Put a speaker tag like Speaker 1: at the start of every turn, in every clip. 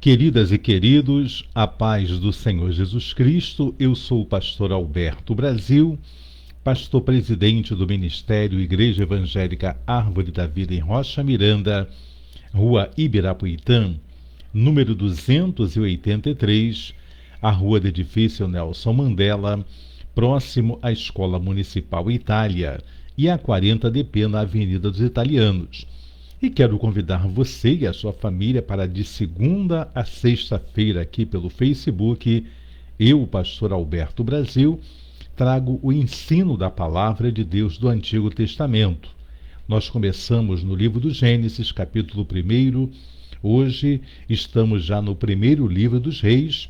Speaker 1: Queridas e queridos, a paz do Senhor Jesus Cristo, eu sou o pastor Alberto Brasil, pastor presidente do Ministério Igreja Evangélica Árvore da Vida em Rocha Miranda, Rua Ibirapuitã, número 283, a Rua do Edifício Nelson Mandela, próximo à Escola Municipal Itália, e a 40 DP na Avenida dos Italianos. E quero convidar você e a sua família para de segunda a sexta-feira aqui pelo Facebook, eu, pastor Alberto Brasil, trago o ensino da Palavra de Deus do Antigo Testamento. Nós começamos no livro do Gênesis, capítulo 1, hoje estamos já no primeiro livro dos Reis,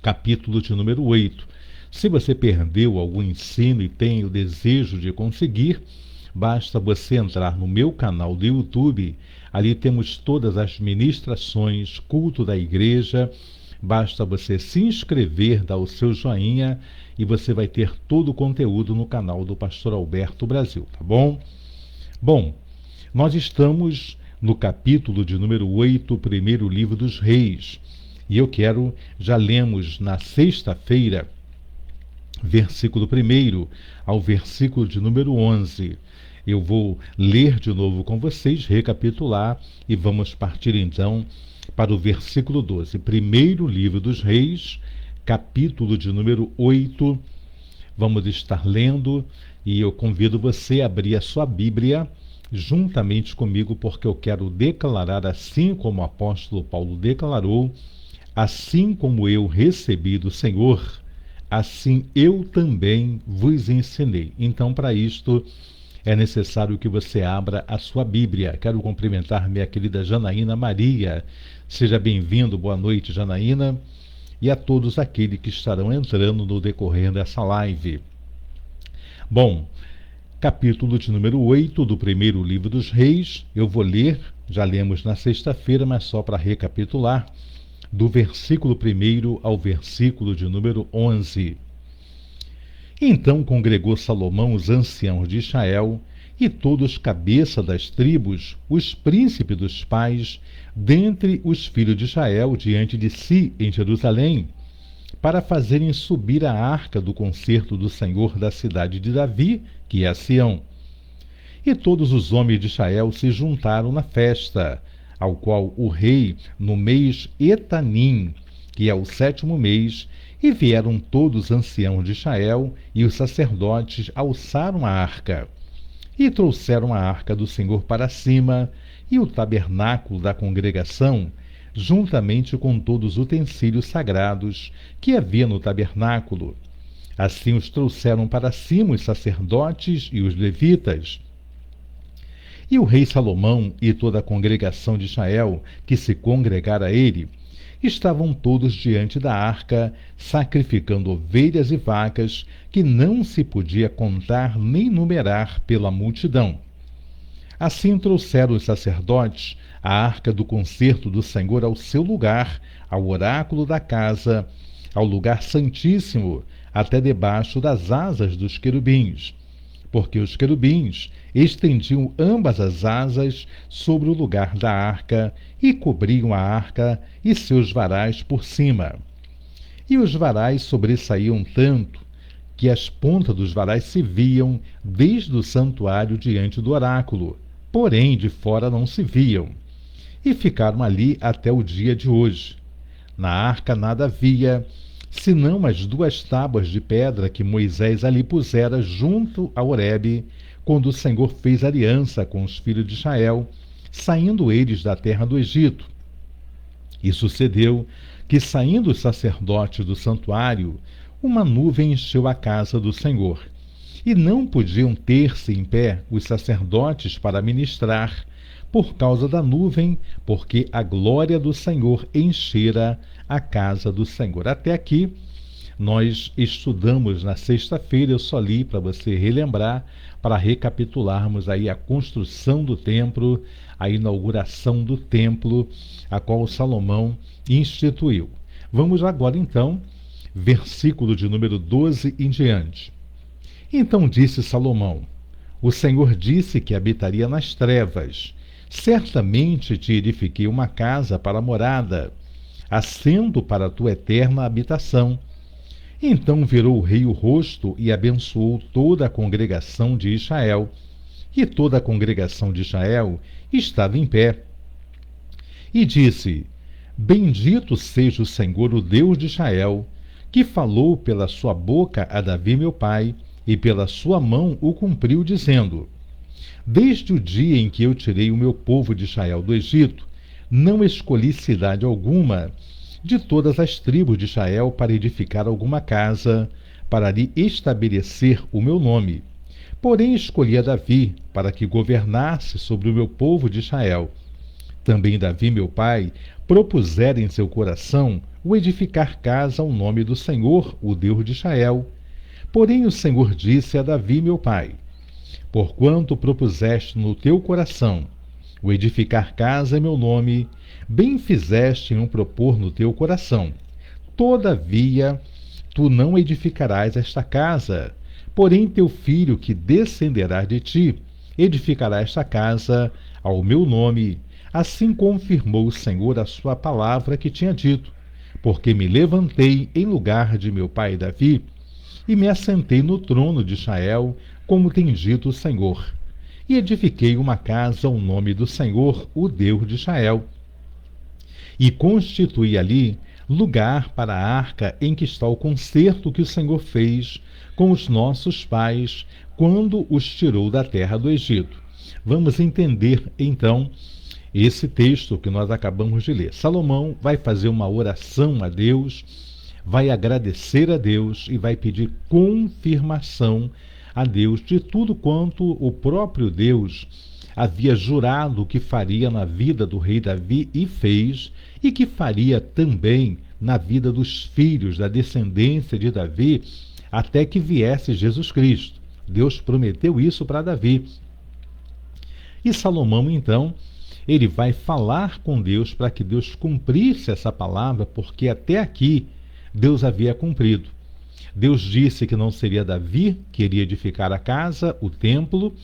Speaker 1: capítulo de número 8. Se você perdeu algum ensino e tem o desejo de conseguir, basta você entrar no meu canal do YouTube, ali temos todas as ministrações, culto da igreja, basta você se inscrever, dar o seu joinha e você vai ter todo o conteúdo no canal do pastor Alberto Brasil, tá bom? Bom, nós estamos no capítulo de número 8, primeiro livro dos Reis, e já lemos na sexta-feira, versículo 1 ao versículo de número 11. Eu vou ler de novo com vocês, recapitular, e vamos partir então para o versículo 12. Primeiro livro dos Reis, capítulo de número 8. Vamos estar lendo e eu convido você a abrir a sua Bíblia juntamente comigo, porque eu quero declarar, assim como o apóstolo Paulo declarou: assim como eu recebi do Senhor, assim eu também vos ensinei. Então, para isto, é necessário que você abra a sua Bíblia. Quero cumprimentar minha querida Janaína Maria. Seja bem-vindo, boa noite, Janaína, e a todos aqueles que estarão entrando no decorrer dessa live. Bom, capítulo de número 8 do primeiro livro dos Reis, eu vou ler, já lemos na sexta-feira, mas só para recapitular, do versículo 1 ao versículo de número 11. Então congregou Salomão os anciãos de Israel e todos cabeça das tribos, os príncipes dos pais, dentre os filhos de Israel, diante de si em Jerusalém, para fazerem subir a arca do concerto do Senhor da cidade de Davi, que é Sião. E todos os homens de Israel se juntaram na festa, ao qual o rei, no mês Etanim, que é o 7º mês, e vieram todos os anciãos de Israel, e os sacerdotes alçaram a arca, e trouxeram a arca do Senhor para cima, e o tabernáculo da congregação, juntamente com todos os utensílios sagrados que havia no tabernáculo. Assim os trouxeram para cima os sacerdotes e os levitas. E o rei Salomão e toda a congregação de Israel, que se congregara a ele, estavam todos diante da arca, sacrificando ovelhas e vacas, que não se podia contar nem numerar pela multidão. Assim trouxeram os sacerdotes a arca do concerto do Senhor ao seu lugar, ao oráculo da casa, ao lugar santíssimo, até debaixo das asas dos querubins, porque os querubins estendiam ambas as asas sobre o lugar da arca e cobriam a arca e seus varais por cima. E os varais sobressaíam tanto que as pontas dos varais se viam desde o santuário diante do oráculo, porém de fora não se viam, e ficaram ali até o dia de hoje. Na arca nada havia, senão as 2 tábuas de pedra que Moisés ali pusera junto a Horebe, quando o Senhor fez aliança com os filhos de Israel, saindo eles da terra do Egito. E sucedeu que, saindo os sacerdotes do santuário, uma nuvem encheu a casa do Senhor, e não podiam ter-se em pé os sacerdotes para ministrar, por causa da nuvem, porque a glória do Senhor enchera a casa do Senhor. Até aqui, nós estudamos na sexta-feira, eu só li para você relembrar, para recapitularmos aí a construção do templo, a inauguração do templo, a qual Salomão instituiu. Vamos agora então, versículo de número 12 em diante. Então disse Salomão: o Senhor disse que habitaria nas trevas. Certamente te edifiquei uma casa para morada, assento para a tua eterna habitação. Então virou o rei o rosto e abençoou toda a congregação de Israel. E toda a congregação de Israel estava em pé. E disse: Bendito seja o Senhor, o Deus de Israel, que falou pela sua boca a Davi meu pai, e pela sua mão o cumpriu, dizendo: Desde o dia em que eu tirei o meu povo de Israel do Egito, não escolhi cidade alguma de todas as tribos de Israel para edificar alguma casa, para ali estabelecer o meu nome. Porém escolhi a Davi, para que governasse sobre o meu povo de Israel. Também Davi, meu pai, propusera em seu coração o edificar casa ao nome do Senhor, o Deus de Israel. Porém o Senhor disse a Davi, meu pai: Porquanto propuseste no teu coração o edificar casa em meu nome, bem fizeste em o propor no teu coração. Todavia, tu não edificarás esta casa, porém teu filho que descenderá de ti edificará esta casa ao meu nome. Assim confirmou o Senhor a sua palavra que tinha dito, porque me levantei em lugar de meu pai Davi e me assentei no trono de Israel, como tem dito o Senhor, e edifiquei uma casa ao nome do Senhor, o Deus de Israel. E constituí ali lugar para a arca em que está o concerto que o Senhor fez com os nossos pais quando os tirou da terra do Egito. Vamos entender, então, esse texto que nós acabamos de ler. Salomão vai fazer uma oração a Deus, vai agradecer a Deus e vai pedir confirmação a Deus de tudo quanto o próprio Deus havia jurado que faria na vida do rei Davi e fez, e que faria também na vida dos filhos da descendência de Davi, até que viesse Jesus Cristo. Deus prometeu isso para Davi. E Salomão, então, ele vai falar com Deus para que Deus cumprisse essa palavra, porque até aqui Deus havia cumprido. Deus disse que não seria Davi que iria edificar a casa, o templo,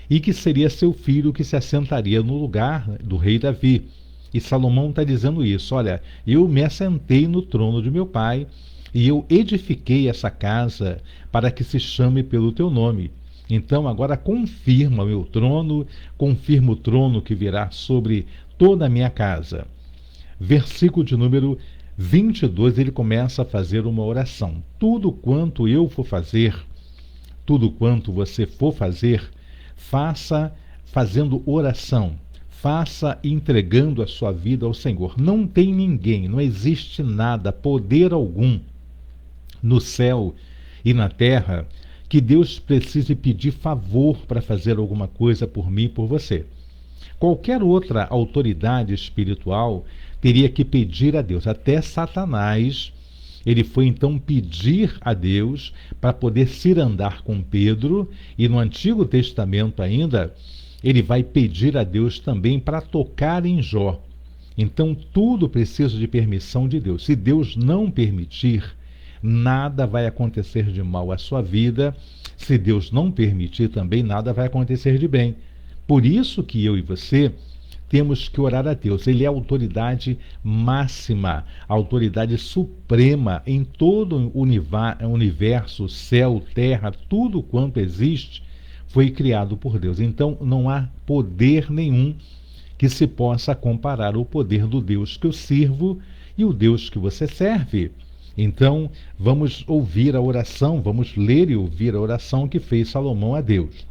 Speaker 1: e que seria seu filho que se assentaria no lugar do rei Davi. E Salomão está dizendo isso: olha, eu me assentei no trono de meu pai e eu edifiquei essa casa para que se chame pelo teu nome. Então agora confirma o meu trono, confirma o trono que virá sobre toda a minha casa. Versículo de número 22, ele começa a fazer uma oração. Tudo quanto eu for fazer, tudo quanto você for fazer, faça fazendo oração, faça entregando a sua vida ao Senhor. Não tem ninguém, não existe nada, poder algum no céu e na terra que Deus precise pedir favor para fazer alguma coisa por mim e por você. Qualquer outra autoridade espiritual teria que pedir a Deus. Até Satanás, ele foi então pedir a Deus para poder cirandar com Pedro, e no Antigo Testamento ainda, ele vai pedir a Deus também para tocar em Jó. Então tudo precisa de permissão de Deus. Se Deus não permitir, nada vai acontecer de mal à sua vida. Se Deus não permitir também, nada vai acontecer de bem. Por isso que eu e você temos que orar a Deus. Ele é a autoridade máxima, a autoridade suprema em todo o universo, céu, terra, tudo quanto existe foi criado por Deus. Então não há poder nenhum que se possa comparar ao poder do Deus que eu sirvo e o Deus que você serve. Então vamos ouvir a oração, vamos ler e ouvir a oração que fez Salomão a Deus.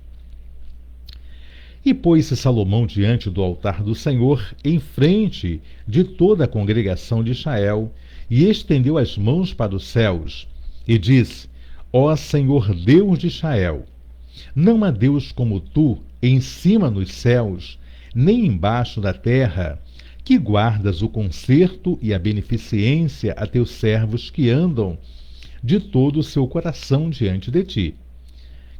Speaker 1: E pôs-se Salomão diante do altar do Senhor, em frente de toda a congregação de Israel, e estendeu as mãos para os céus, e disse: Ó Senhor Deus de Israel, não há Deus como tu, em cima nos céus, nem embaixo da terra, que guardas o conserto e a beneficência a teus servos que andam de todo o seu coração diante de ti.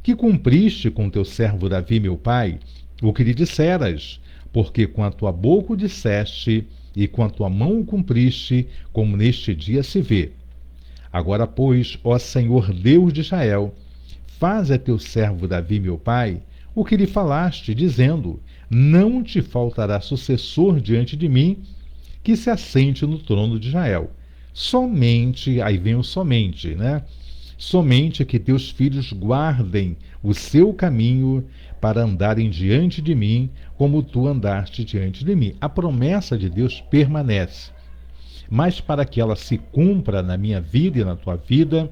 Speaker 1: Que cumpriste com teu servo Davi, meu pai, o que lhe disseras, porque com a tua boca o disseste e com a tua mão o cumpriste, como neste dia se vê. Agora, pois, ó Senhor Deus de Israel, faze a teu servo Davi, meu pai, o que lhe falaste, dizendo: não te faltará sucessor diante de mim, que se assente no trono de Israel. Somente, aí vem o somente, né? Somente que teus filhos guardem o seu caminho para andarem diante de mim, como tu andaste diante de mim. A promessa de Deus permanece. Mas para que ela se cumpra na minha vida e na tua vida,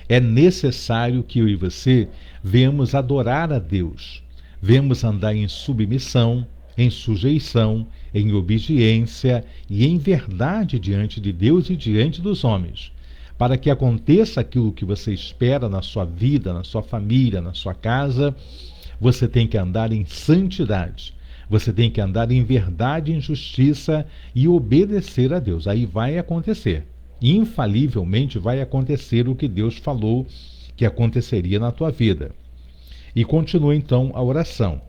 Speaker 1: é necessário que eu e você venhamos adorar a Deus, venhamos andar em submissão, em sujeição, em obediência e em verdade diante de Deus e diante dos homens. Para que aconteça aquilo que você espera na sua vida, na sua família, na sua casa, você tem que andar em santidade. Você tem que andar em verdade, em justiça e obedecer a Deus. Aí vai acontecer. Infalivelmente vai acontecer o que Deus falou que aconteceria na tua vida. E continua então a oração.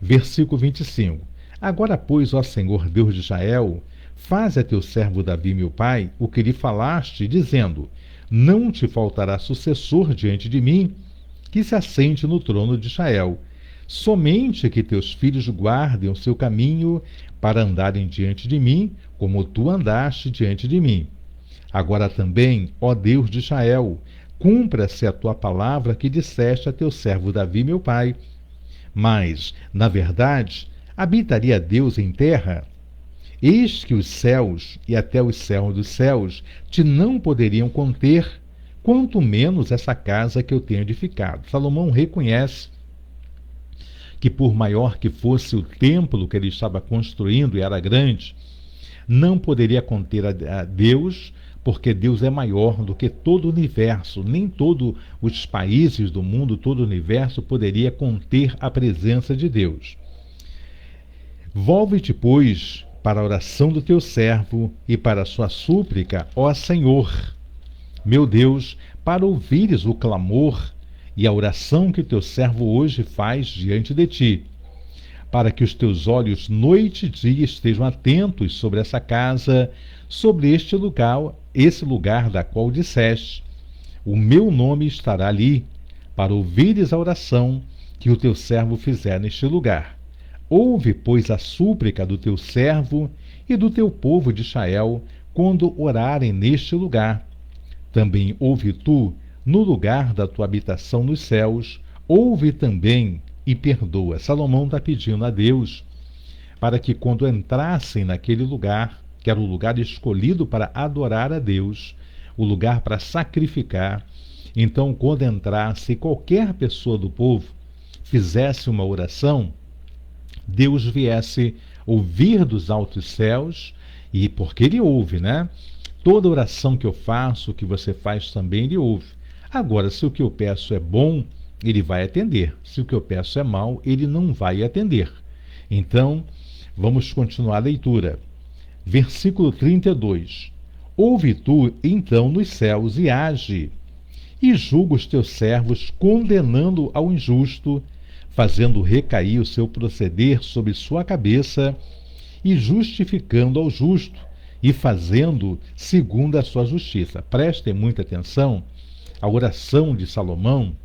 Speaker 1: Versículo 25. Agora, pois, ó Senhor Deus de Israel, faze a teu servo Davi, meu pai, o que lhe falaste, dizendo: não te faltará sucessor diante de mim, que se assente no trono de Israel. Somente que teus filhos guardem o seu caminho para andarem diante de mim, como tu andaste diante de mim. Agora também, ó Deus de Israel, cumpra-se a tua palavra que disseste a teu servo Davi, meu pai. Mas, na verdade, habitaria Deus em terra? Eis que os céus e até os céus dos céus te não poderiam conter, quanto menos essa casa que eu tenho edificado. Salomão reconhece que por maior que fosse o templo que ele estava construindo, e era grande, não poderia conter a Deus, porque Deus é maior do que todo o universo. Nem todos os países do mundo, todo o universo poderia conter a presença de Deus. Volve-te, pois, para a oração do teu servo e para a sua súplica, ó Senhor, meu Deus, para ouvires o clamor e a oração que teu servo hoje faz diante de ti, para que os teus olhos noite e dia estejam atentos sobre essa casa, sobre esse lugar da qual disseste: o meu nome estará ali, para ouvires a oração que o teu servo fizer neste lugar. Ouve, pois, a súplica do teu servo e do teu povo de Israel, quando orarem neste lugar. Também ouve tu, no lugar da tua habitação nos céus, ouve também e perdoa. Salomão está pedindo a Deus para que quando entrassem naquele lugar, que era o lugar escolhido para adorar a Deus, o lugar para sacrificar, então quando entrasse qualquer pessoa do povo, fizesse uma oração, Deus viesse ouvir dos altos céus, e porque ele ouve, né? Toda oração que eu faço, que você faz também, ele ouve. Agora, se o que eu peço é bom, ele vai atender. Se o que eu peço é mal, ele não vai atender. Então, vamos continuar a leitura. Versículo 32. Ouve tu, então, nos céus e age, e julga os teus servos, condenando ao injusto, fazendo recair o seu proceder sobre sua cabeça, e justificando ao justo, e fazendo segundo a sua justiça. Prestem muita atenção, a oração de Salomão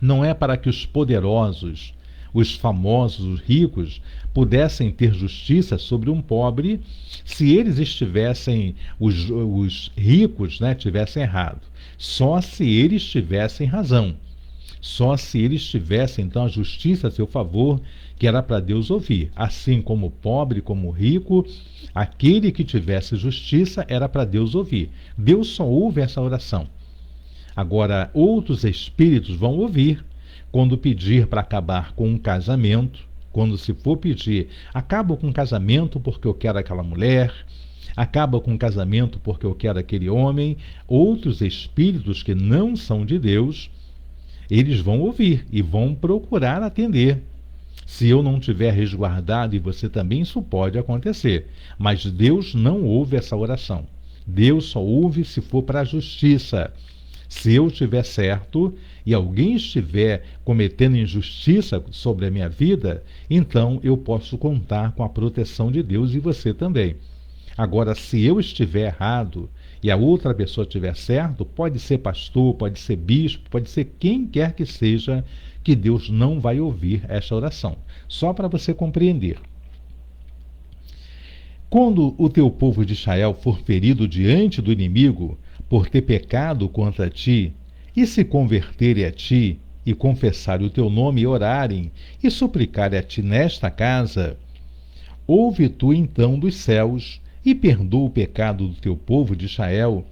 Speaker 1: não é para que os poderosos, os famosos, os ricos, pudessem ter justiça sobre um pobre se eles estivessem, os ricos, né, tivessem errado. Só se eles tivessem razão. Só se eles tivessem, então, a justiça a seu favor, que era para Deus ouvir. Assim como o pobre, como o rico, aquele que tivesse justiça era para Deus ouvir. Deus só ouve essa oração. Agora, outros espíritos vão ouvir quando pedir para acabar com um casamento, quando se for pedir, acaba com o casamento porque eu quero aquela mulher, acaba com o casamento porque eu quero aquele homem. Outros espíritos que não são de Deus, eles vão ouvir e vão procurar atender. Se eu não tiver resguardado, e você também, isso pode acontecer. Mas Deus não ouve essa oração. Deus só ouve se for para a justiça. Se eu estiver certo e alguém estiver cometendo injustiça sobre a minha vida, então eu posso contar com a proteção de Deus, e você também. Agora, se eu estiver errado e a outra pessoa estiver certo, pode ser pastor, pode ser bispo, pode ser quem quer que seja, que Deus não vai ouvir esta oração. Só para você compreender. Quando o teu povo de Israel for ferido diante do inimigo por ter pecado contra ti, e se converterem a ti, e confessarem o teu nome e orarem, e suplicarem a ti nesta casa, ouve tu então dos céus, e perdoa o pecado do teu povo de Israel,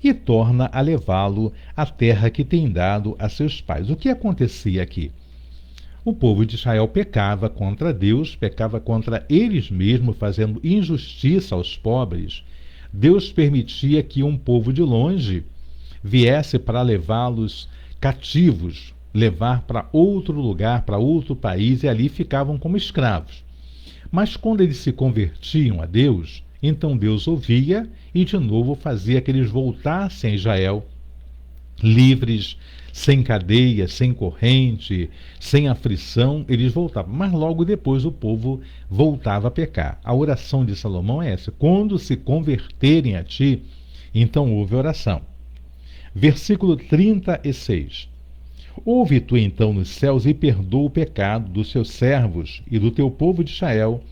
Speaker 1: e torna a levá-lo à terra que tem dado a seus pais. O que acontecia aqui? O povo de Israel pecava contra Deus, pecava contra eles mesmos, fazendo injustiça aos pobres. Deus permitia que um povo de longe viesse para levá-los cativos, levar para outro lugar, para outro país, e ali ficavam como escravos. Mas quando eles se convertiam a Deus, então Deus ouvia e de novo fazia que eles voltassem a Israel, livres, sem cadeia, sem corrente, sem aflição, eles voltavam. Mas logo depois o povo voltava a pecar. A oração de Salomão é essa: quando se converterem a ti, então houve oração. Versículo 36. Ouve tu então nos céus e perdoa o pecado dos seus servos e do teu povo de Israel,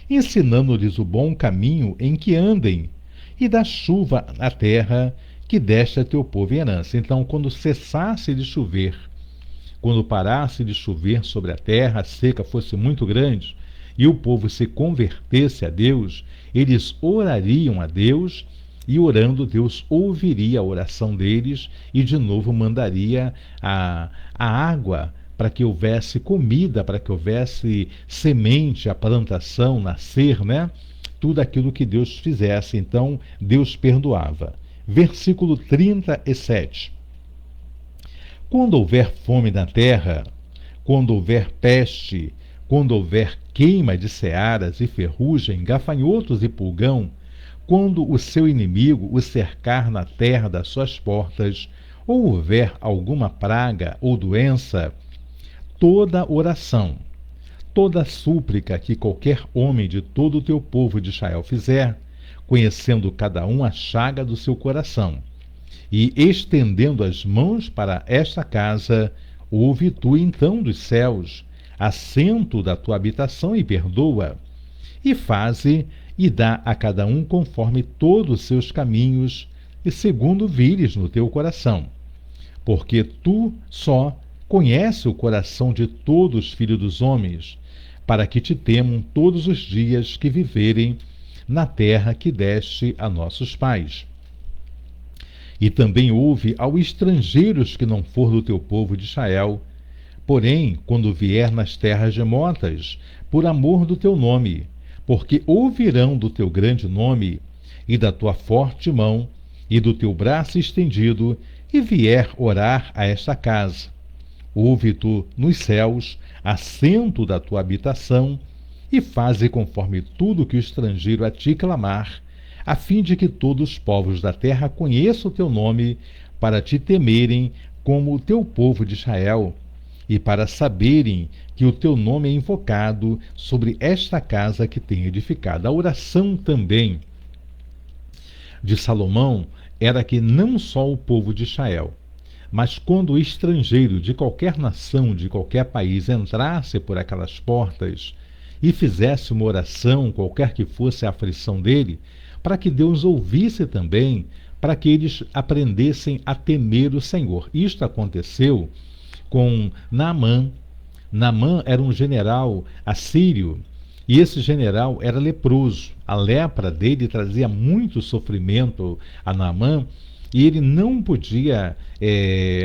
Speaker 1: ensinando-lhes o bom caminho em que andem, e dá chuva à terra que deste a teu povo em herança. Então, quando cessasse de chover, quando parasse de chover sobre a terra, a seca fosse muito grande, e o povo se convertesse a Deus, eles orariam a Deus, e orando, Deus ouviria a oração deles e de novo mandaria a água para que houvesse comida, para que houvesse semente, a plantação nascer, né? Tudo aquilo que Deus fizesse. Então, Deus perdoava. Versículo 37. Quando houver fome na terra, quando houver peste, quando houver queima de searas e ferrugem, gafanhotos e pulgão, quando o seu inimigo o cercar na terra das suas portas, ou houver alguma praga ou doença, toda oração, toda súplica que qualquer homem de todo o teu povo de Israel fizer, conhecendo cada um a chaga do seu coração, e estendendo as mãos para esta casa, ouve tu então dos céus, assento da tua habitação, e perdoa, e faze e dá a cada um conforme todos os seus caminhos, e segundo vires no teu coração. Porque tu só conheces o coração de todos os filhos dos homens, para que te temam todos os dias que viverem na terra que deste a nossos pais. E também ouve aos estrangeiros que não for do teu povo de Israel, porém, quando vier nas terras remotas, por amor do teu nome, porque ouvirão do teu grande nome, e da tua forte mão, e do teu braço estendido, e vier orar a esta casa. Ouve tu nos céus, assento da tua habitação, e faze conforme tudo que o estrangeiro a ti clamar, a fim de que todos os povos da terra conheçam o teu nome, para te temerem como o teu povo de Israel, e para saberem que o teu nome é invocado sobre esta casa que tem edificado. A oração também de Salomão era que não só o povo de Israel, mas quando o estrangeiro de qualquer nação, de qualquer país, entrasse por aquelas portas e fizesse uma oração, qualquer que fosse a aflição dele, para que Deus ouvisse também, para que eles aprendessem a temer o Senhor. Isto aconteceu com Naamã. Naamã era um general assírio, e esse general era leproso. A lepra dele trazia muito sofrimento a Naamã, e ele não podia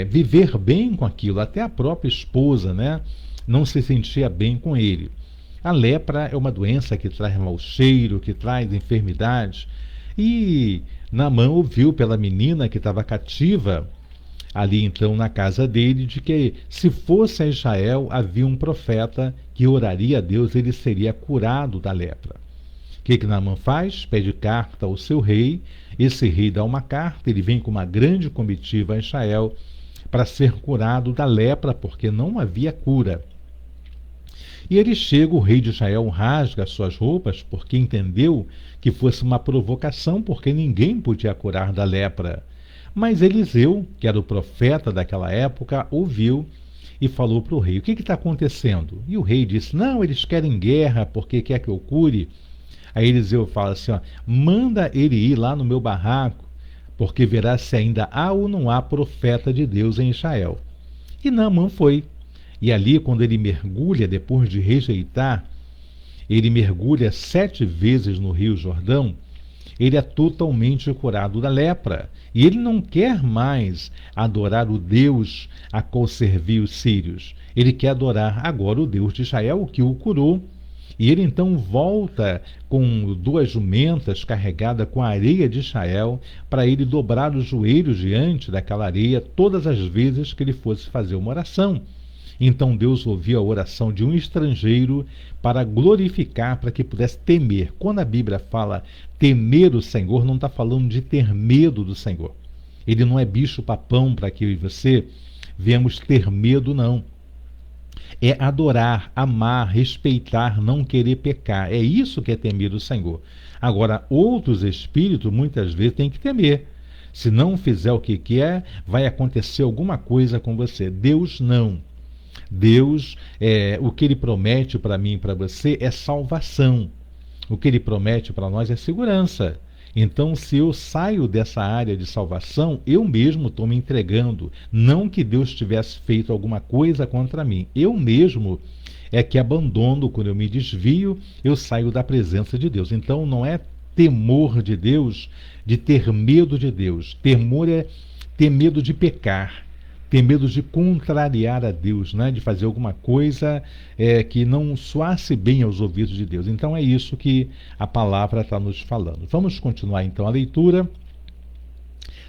Speaker 1: viver bem com aquilo. Até a própria esposa, né, não se sentia bem com ele. A lepra é uma doença que traz mau cheiro, que traz enfermidades. E Naamã ouviu pela menina que estava cativa ali então na casa dele, de que se fosse a Israel, havia um profeta que oraria a Deus, ele seria curado da lepra. O que Naamã faz? Pede carta ao seu rei, esse rei dá uma carta, ele vem com uma grande comitiva a Israel para ser curado da lepra, porque não havia cura. E ele chega, o rei de Israel rasga as suas roupas, porque entendeu que fosse uma provocação, porque ninguém podia curar da lepra. Mas Eliseu, que era o profeta daquela época, ouviu e falou para o rei: o que está acontecendo? E o rei disse: não, eles querem guerra porque quer que eu cure Aí Eliseu fala assim, ó, manda ele ir lá no meu barraco, porque verá se ainda há ou não há profeta de Deus em Israel. E Naamã foi. E ali, quando ele mergulha, depois de rejeitar, ele mergulha 7 vezes no Rio Jordão, ele é totalmente curado da lepra. E ele não quer mais adorar o Deus a qual servia os sírios. Ele quer adorar agora o Deus de Israel, que o curou. E ele então volta com 2 jumentas carregadas com a areia de Israel, para ele dobrar os joelhos diante daquela areia todas as vezes que ele fosse fazer uma oração. Então Deus ouviu a oração de um estrangeiro para glorificar, para que pudesse temer. Quando a Bíblia fala temer o Senhor, não está falando de ter medo do Senhor. Ele não é bicho-papão para que eu e você venhamos ter medo, não. É adorar, amar, respeitar, não querer pecar. É isso que é temer o Senhor. Agora, outros espíritos muitas vezes têm que temer. Se não fizer o que quer, vai acontecer alguma coisa com você. Deus não. Deus, o que Ele promete para mim e para você é salvação. O que Ele promete para nós é segurança. Então, se eu saio dessa área de salvação, eu mesmo estou me entregando. Não que Deus tivesse feito alguma coisa contra mim. Eu mesmo é que abandono, quando eu me desvio, eu saio da presença de Deus. Então, não é temor de Deus, de ter medo de Deus. Temor é ter medo de pecar. Ter medo de contrariar a Deus, né? De fazer alguma coisa que não soasse bem aos ouvidos de Deus. Então é isso que a palavra está nos falando. Vamos continuar então a leitura.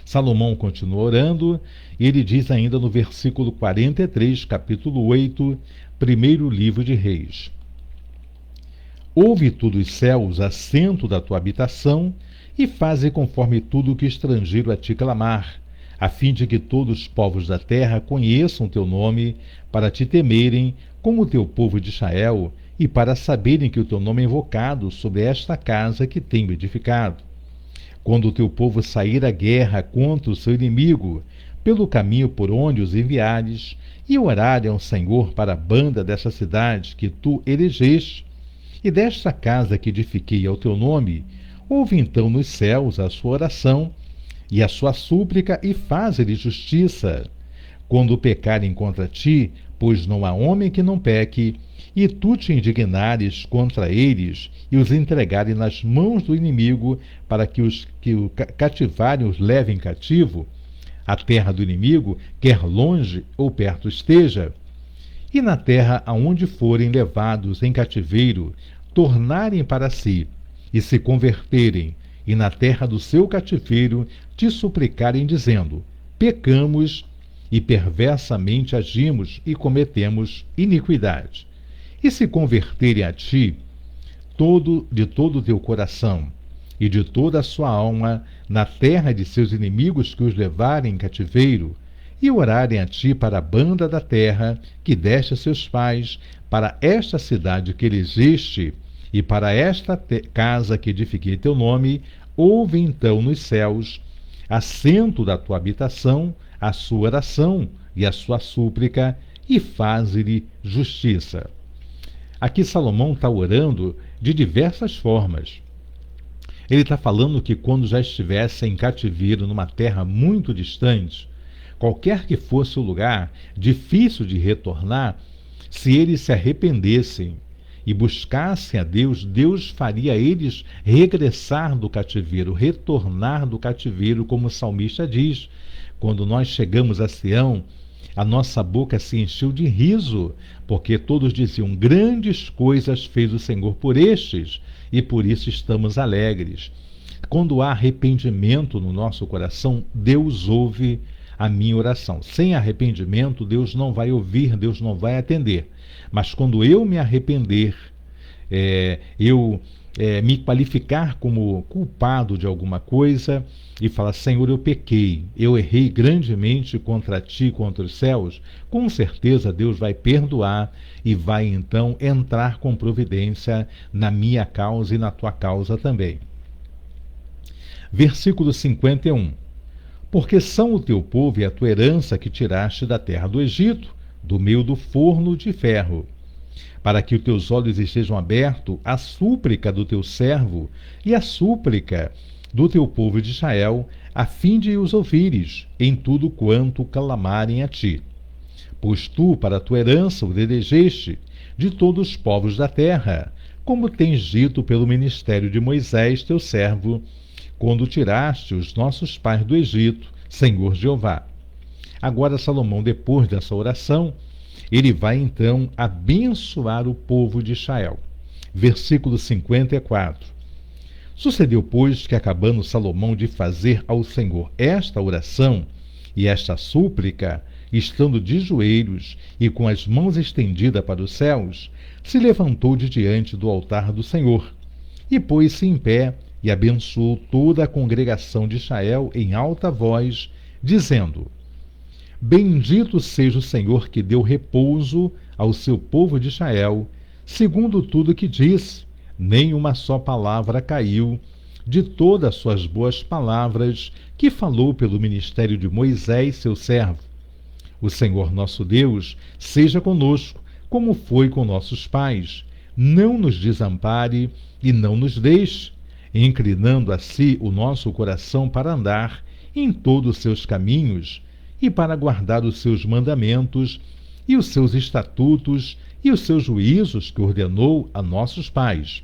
Speaker 1: Salomão continua orando e ele diz ainda no versículo 43, capítulo 8, primeiro livro de Reis. Ouve tu dos céus, assento da tua habitação, e faze conforme tudo que estrangeiro a ti clamar, a fim de que todos os povos da terra conheçam teu nome, para te temerem, como o teu povo de Israel, e para saberem que o teu nome é invocado sobre esta casa que tenho edificado. Quando o teu povo sair à guerra contra o seu inimigo, pelo caminho por onde os enviares, e orarem ao Senhor para a banda dessa cidade que tu elegeste, e desta casa que edifiquei ao teu nome, ouve então nos céus a sua oração, e a sua súplica, e faze-lhe justiça. Quando pecarem contra ti, pois não há homem que não peque, e tu te indignares contra eles, e os entregarem nas mãos do inimigo, para que os que o cativarem os levem cativo, a terra do inimigo, quer longe ou perto esteja, e na terra aonde forem levados em cativeiro, tornarem para si, e se converterem, e na terra do seu cativeiro te suplicarem, dizendo: pecamos e perversamente agimos e cometemos iniquidade. E se converterem a ti de todo o teu coração e de toda a sua alma na terra de seus inimigos que os levarem em cativeiro, e orarem a ti para a banda da terra que deste a seus pais, para esta cidade que elegeste, e para esta casa que edifiquei teu nome, ouve então nos céus, assento da tua habitação, a sua oração e a sua súplica, e faze-lhe justiça. Aqui Salomão está orando de diversas formas. Ele está falando que quando já estivesse em cativeiro numa terra muito distante, qualquer que fosse o lugar, difícil de retornar, se eles se arrependessem e buscassem a Deus, Deus faria eles regressar do cativeiro, retornar do cativeiro, como o salmista diz. Quando nós chegamos a Sião, a nossa boca se encheu de riso, porque todos diziam: grandes coisas fez o Senhor por estes, e por isso estamos alegres. Quando há arrependimento no nosso coração, Deus ouve a minha oração. Sem arrependimento, Deus não vai ouvir, Deus não vai atender. Mas quando eu me arrepender, me qualificar como culpado de alguma coisa e falar: Senhor, eu pequei, eu errei grandemente contra ti, contra os céus, com certeza Deus vai perdoar e vai então entrar com providência na minha causa e na tua causa também. Versículo 51. Porque são o teu povo e a tua herança que tiraste da terra do Egito, do meio do forno de ferro. para que os teus olhos estejam abertos à súplica do teu servo e à súplica do teu povo de Israel, a fim de os ouvires em tudo quanto clamarem a ti. Pois tu, para a tua herança, o elegeste de todos os povos da terra, como tens dito pelo ministério de Moisés, teu servo, quando tiraste os nossos pais do Egito, Senhor Jeová. Agora Salomão, depois dessa oração, ele vai então abençoar o povo de Israel. Versículo 54. Sucedeu, pois, que acabando Salomão de fazer ao Senhor esta oração e esta súplica, estando de joelhos e com as mãos estendidas para os céus, se levantou de diante do altar do Senhor e pôs-se em pé e abençoou toda a congregação de Israel em alta voz, dizendo: Bendito seja o Senhor que deu repouso ao seu povo de Israel, segundo tudo que disse. Nem uma só palavra caiu de todas as suas boas palavras que falou pelo ministério de Moisés, seu servo. O Senhor nosso Deus seja conosco, como foi com nossos pais. Não nos desampare e não nos deixe, inclinando a si o nosso coração para andar em todos os seus caminhos e para guardar os seus mandamentos e os seus estatutos e os seus juízos que ordenou a nossos pais.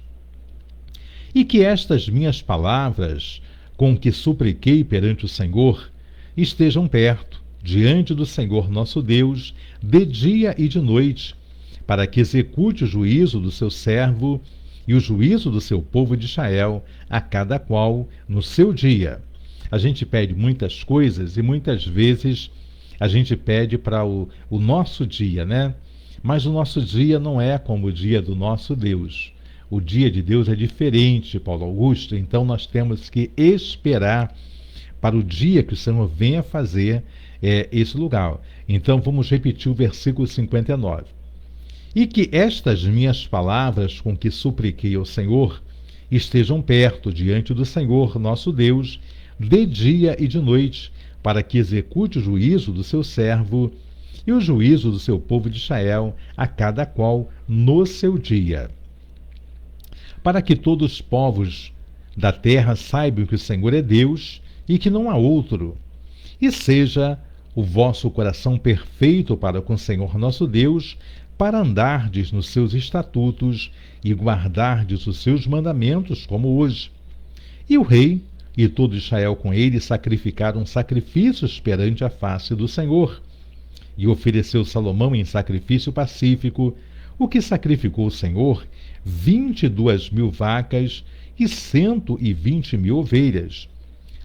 Speaker 1: E que estas minhas palavras, com que supliquei perante o Senhor, estejam perto, diante do Senhor nosso Deus, de dia e de noite, para que execute o juízo do seu servo e o juízo do seu povo de Israel, a cada qual no seu dia. A gente pede muitas coisas e muitas vezes a gente pede para o nosso dia, né? Mas o nosso dia não é como o dia do nosso Deus. O dia de Deus é diferente, Paulo Augusto, então nós temos que esperar para o dia que o Senhor venha fazer esse lugar. Então vamos repetir o versículo 59. E que estas minhas palavras com que supliquei ao Senhor estejam perto diante do Senhor nosso Deus, de dia e de noite, para que execute o juízo do seu servo e o juízo do seu povo de Israel, a cada qual no seu dia. Para que todos os povos da terra saibam que o Senhor é Deus e que não há outro, e seja o vosso coração perfeito para com o Senhor nosso Deus, para andardes nos seus estatutos e guardardes os seus mandamentos, como hoje. E o rei e todo Israel com ele sacrificaram sacrifícios perante a face do Senhor. E ofereceu Salomão em sacrifício pacífico o que sacrificou o Senhor, 22.000 vacas e 120.000 ovelhas.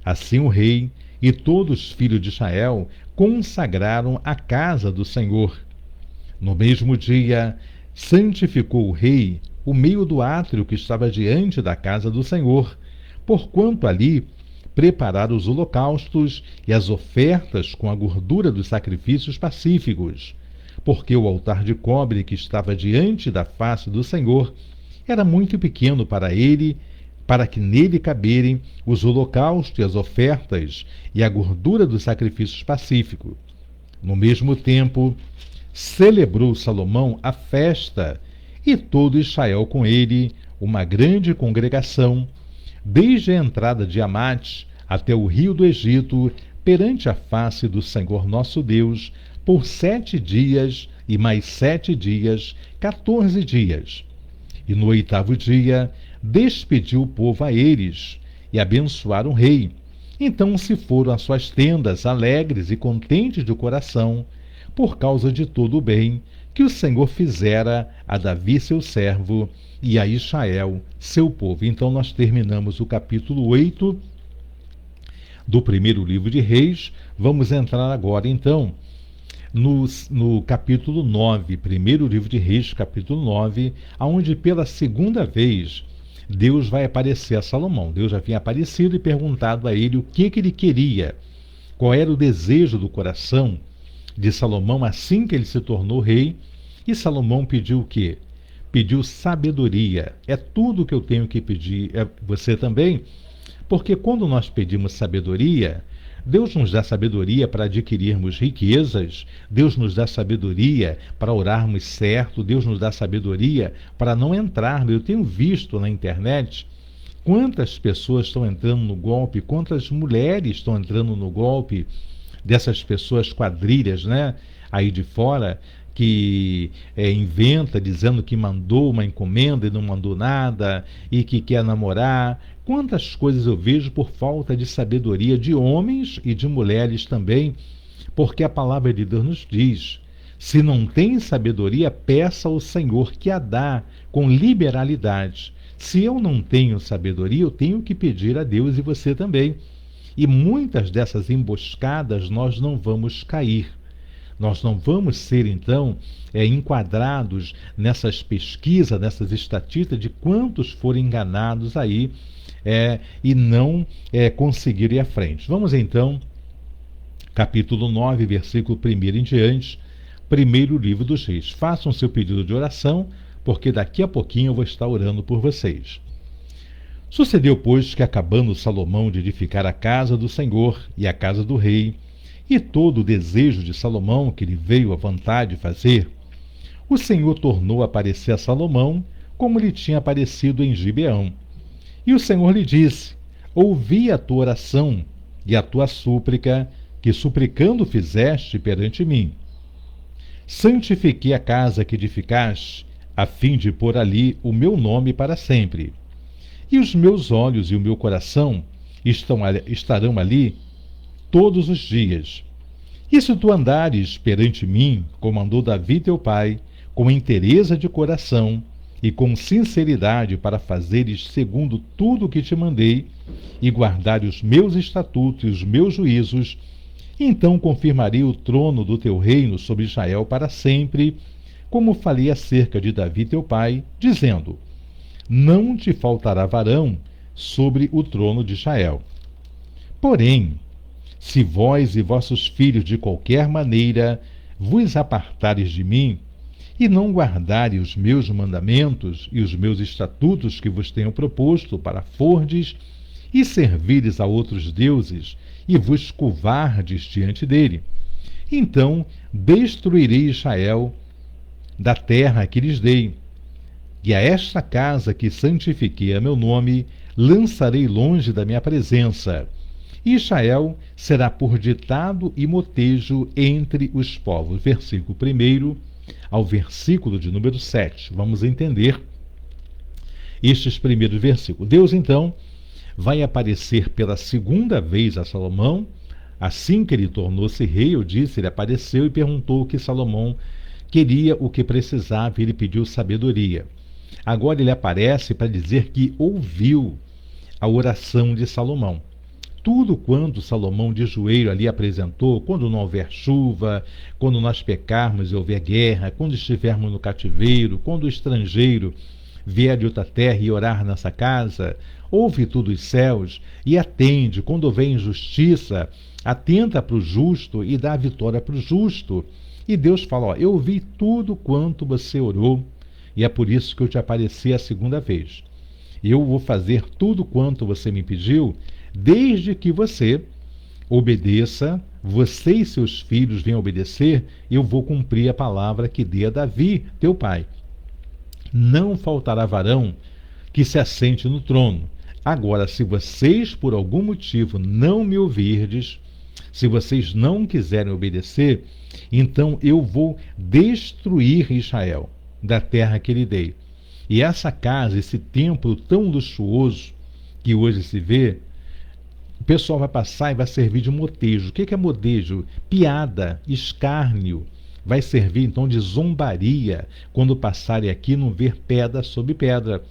Speaker 1: Assim o rei e todos os filhos de Israel consagraram a casa do Senhor. No mesmo dia, santificou o rei o meio do átrio que estava diante da casa do Senhor, porquanto ali prepararam os holocaustos e as ofertas com a gordura dos sacrifícios pacíficos, porque o altar de cobre que estava diante da face do Senhor era muito pequeno para ele, para que nele caberem os holocaustos e as ofertas e a gordura dos sacrifícios pacíficos. No mesmo tempo, celebrou Salomão a festa, e todo Israel com ele, uma grande congregação, desde a entrada de Amate até o rio do Egito, perante a face do Senhor nosso Deus, por 7 dias e mais 7 dias, 14 dias. E no 8º dia, despediu o povo a eles, e abençoaram o rei. Então se foram às suas tendas, alegres e contentes de coração, por causa de todo o bem que o Senhor fizera a Davi, seu servo, e a Israel, seu povo. Então nós terminamos o capítulo 8 do primeiro livro de Reis. Vamos entrar agora, então, no capítulo 9, primeiro livro de Reis, capítulo 9, onde pela segunda vez Deus vai aparecer a Salomão. Deus já havia aparecido e perguntado a ele o que ele queria, qual era o desejo do coração de Salomão assim que ele se tornou rei. E Salomão pediu o quê? Pediu sabedoria. É tudo que eu tenho que pedir, é você também, porque quando nós pedimos sabedoria, Deus nos dá sabedoria para adquirirmos riquezas, Deus nos dá sabedoria para orarmos certo, Deus nos dá sabedoria para não entrar. Eu tenho visto na internet quantas pessoas estão entrando no golpe, quantas mulheres estão entrando no golpe dessas pessoas quadrilhas, né? Aí de fora, que inventa dizendo que mandou uma encomenda e não mandou nada, e que quer namorar. Quantas coisas eu vejo por falta de sabedoria de homens e de mulheres também, porque a palavra de Deus nos diz: se não tem sabedoria, peça ao Senhor que a dá com liberalidade. Se eu não tenho sabedoria, eu tenho que pedir a Deus, e você também. E muitas dessas emboscadas nós não vamos cair. Nós não vamos ser, então, enquadrados nessas pesquisas, nessas estatísticas de quantos foram enganados aí e não conseguirem ir à frente. Vamos, então, capítulo 9, versículo 1 em diante, primeiro livro dos Reis. Façam seu pedido de oração, porque daqui a pouquinho eu vou estar orando por vocês. Sucedeu, pois, que acabando Salomão de edificar a casa do Senhor e a casa do rei, e todo o desejo de Salomão que lhe veio à vontade fazer, o Senhor tornou a aparecer a Salomão, como lhe tinha aparecido em Gibeão. E o Senhor lhe disse: ouvi a tua oração e a tua súplica, que suplicando fizeste perante mim. Santifiquei a casa que edificaste, a fim de pôr ali o meu nome para sempre. E os meus olhos e o meu coração estarão ali todos os dias. E se tu andares perante mim, como andou Davi teu pai, com inteireza de coração e com sinceridade para fazeres segundo tudo o que te mandei, e guardares os meus estatutos e os meus juízos, então confirmarei o trono do teu reino sobre Israel para sempre, como falei acerca de Davi teu pai, dizendo: não te faltará varão sobre o trono de Israel. Porém, se vós e vossos filhos de qualquer maneira vos apartares de mim, e não guardares os meus mandamentos e os meus estatutos que vos tenho proposto para fordes, e servires a outros deuses, e vos curvardes diante dele, então destruirei Israel da terra que lhes dei, e a esta casa que santifiquei a meu nome, lançarei longe da minha presença. Israel será por ditado e motejo entre os povos. Versículo 1 ao versículo de número 7. Vamos entender estes primeiros versículos. Deus, então, vai aparecer pela segunda vez a Salomão. Assim que ele tornou-se rei, eu disse, ele apareceu e perguntou o que Salomão queria, o que precisava, e ele pediu sabedoria. Agora ele aparece para dizer que ouviu a oração de Salomão. Tudo quanto Salomão de joelho ali apresentou, quando não houver chuva, quando nós pecarmos e houver guerra, quando estivermos no cativeiro, quando o estrangeiro vier de outra terra e orar nessa casa, ouve tudo os céus e atende. Quando houver injustiça, atenta para o justo e dá a vitória para o justo. E Deus fala: eu ouvi tudo quanto você orou, e é por isso que eu te apareci a segunda vez. Eu vou fazer tudo quanto você me pediu, desde que você obedeça, você e seus filhos venham obedecer, eu vou cumprir a palavra que dei a Davi, teu pai. Não faltará varão que se assente no trono. Agora, se vocês por algum motivo não me ouvirdes, se vocês não quiserem obedecer, então eu vou destruir Israel da terra que lhe dei. E essa casa, esse templo tão luxuoso que hoje se vê, o pessoal vai passar e vai servir de motejo. O que é motejo? Piada, escárnio. Vai servir então de zombaria quando passarem aqui e não ver pedra sobre pedra.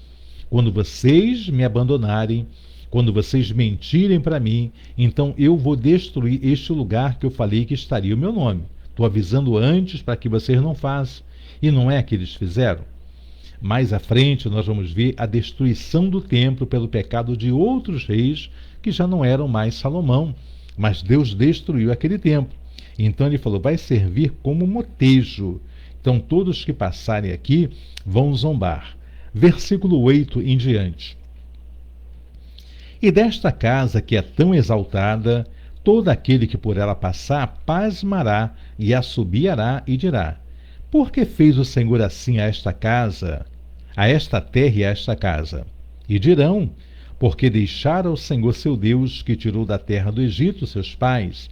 Speaker 1: Quando vocês me abandonarem, quando vocês mentirem para mim, então eu vou destruir este lugar que eu falei que estaria o meu nome. Estou avisando antes para que vocês não façam. E não é que eles fizeram? Mais à frente nós vamos ver a destruição do templo pelo pecado de outros reis que já não eram mais Salomão, mas Deus destruiu aquele templo. Então ele falou: vai servir como motejo. Então todos que passarem aqui vão zombar. Versículo 8 em diante. E desta casa que é tão exaltada, todo aquele que por ela passar pasmará e assobiará e dirá: por que fez o Senhor assim a esta casa, a esta terra e a esta casa? E dirão: porque deixara o Senhor seu Deus, que tirou da terra do Egito seus pais,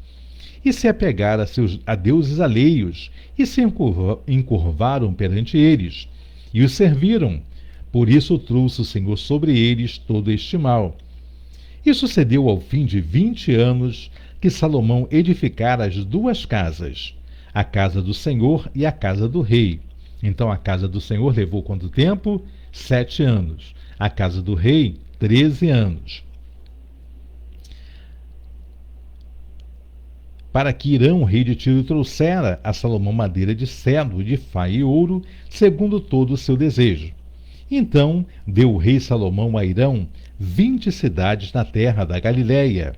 Speaker 1: e se apegaram a deuses alheios, e se encurvaram perante eles, e os serviram. Por isso trouxe o Senhor sobre eles todo este mal. E sucedeu ao fim de 20 anos que Salomão edificara as duas casas, a casa do Senhor e a casa do rei. Então a casa do Senhor levou quanto tempo? 7 anos. A casa do rei, 13 anos. Para que Irão, rei de Tiro, trouxera a Salomão madeira de cedro, de faia e ouro, segundo todo o seu desejo. Então deu o rei Salomão a Irão 20 cidades na terra da Galiléia.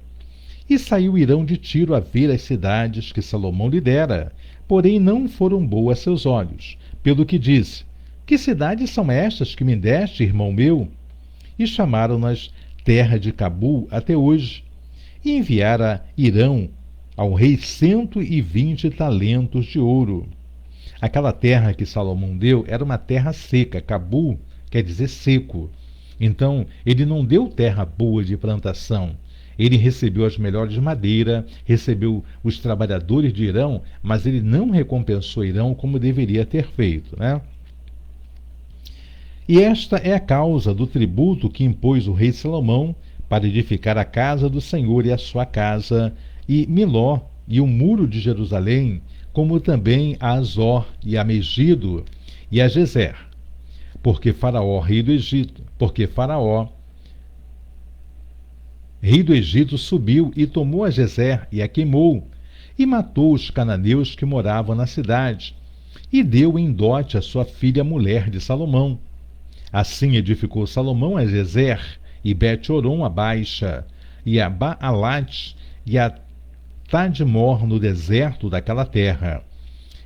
Speaker 1: E saiu Irão de Tiro a ver as cidades que Salomão lhe dera, porém não foram boas a seus olhos, pelo que disse: que cidades são estas que me deste, irmão meu? E chamaram-nas terra de Cabul até hoje. E enviara Irão ao rei 120 talentos de ouro. Aquela terra que Salomão deu era uma terra seca. Cabul quer dizer seco. Então, ele não deu terra boa de plantação. Ele recebeu as melhores madeiras, recebeu os trabalhadores de Irão, mas ele não recompensou Irão como deveria ter feito, né? E esta é a causa do tributo que impôs o rei Salomão para edificar a casa do Senhor e a sua casa, e Miló e o muro de Jerusalém, como também a Azor e a Megido e a Gezer. Porque Faraó, rei do Egito, subiu e tomou a Gezer e a queimou, e matou os cananeus que moravam na cidade, e deu em dote a sua filha mulher de Salomão. Assim edificou Salomão a Gezer, e Bet-Horon a Baixa, e a Baalat, e a Tadmor no deserto daquela terra,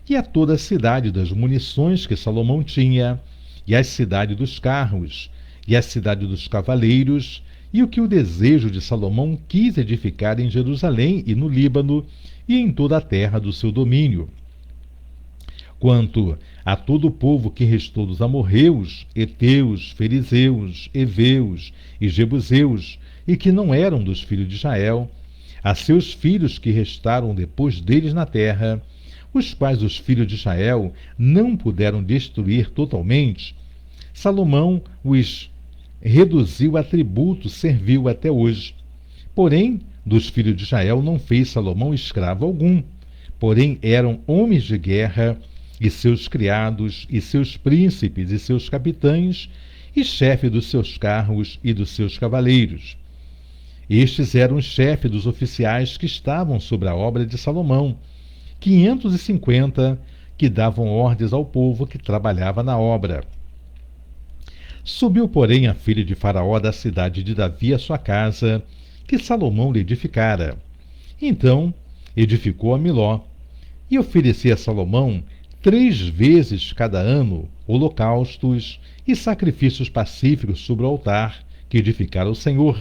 Speaker 1: e a toda a cidade das munições que Salomão tinha, e a cidade dos carros, e a cidade dos cavaleiros, e o que o desejo de Salomão quis edificar em Jerusalém e no Líbano, e em toda a terra do seu domínio. Quanto a todo o povo que restou dos amorreus, heteus, fariseus, heveus e jebuseus, e que não eram dos filhos de Israel, a seus filhos que restaram depois deles na terra, os quais os filhos de Israel não puderam destruir totalmente, Salomão os reduziu a tributo, serviu até hoje. Porém, dos filhos de Israel não fez Salomão escravo algum, porém eram homens de guerra, e seus criados, e seus príncipes, e seus capitães, e chefe dos seus carros e dos seus cavaleiros. Estes eram os chefes dos oficiais que estavam sobre a obra de Salomão, 550, que davam ordens ao povo que trabalhava na obra. Subiu, porém, a filha de Faraó da cidade de Davi à sua casa, que Salomão lhe edificara. Então edificou a Miló, e oferecia a Salomão 3 vezes cada ano holocaustos e sacrifícios pacíficos sobre o altar que edificara o Senhor,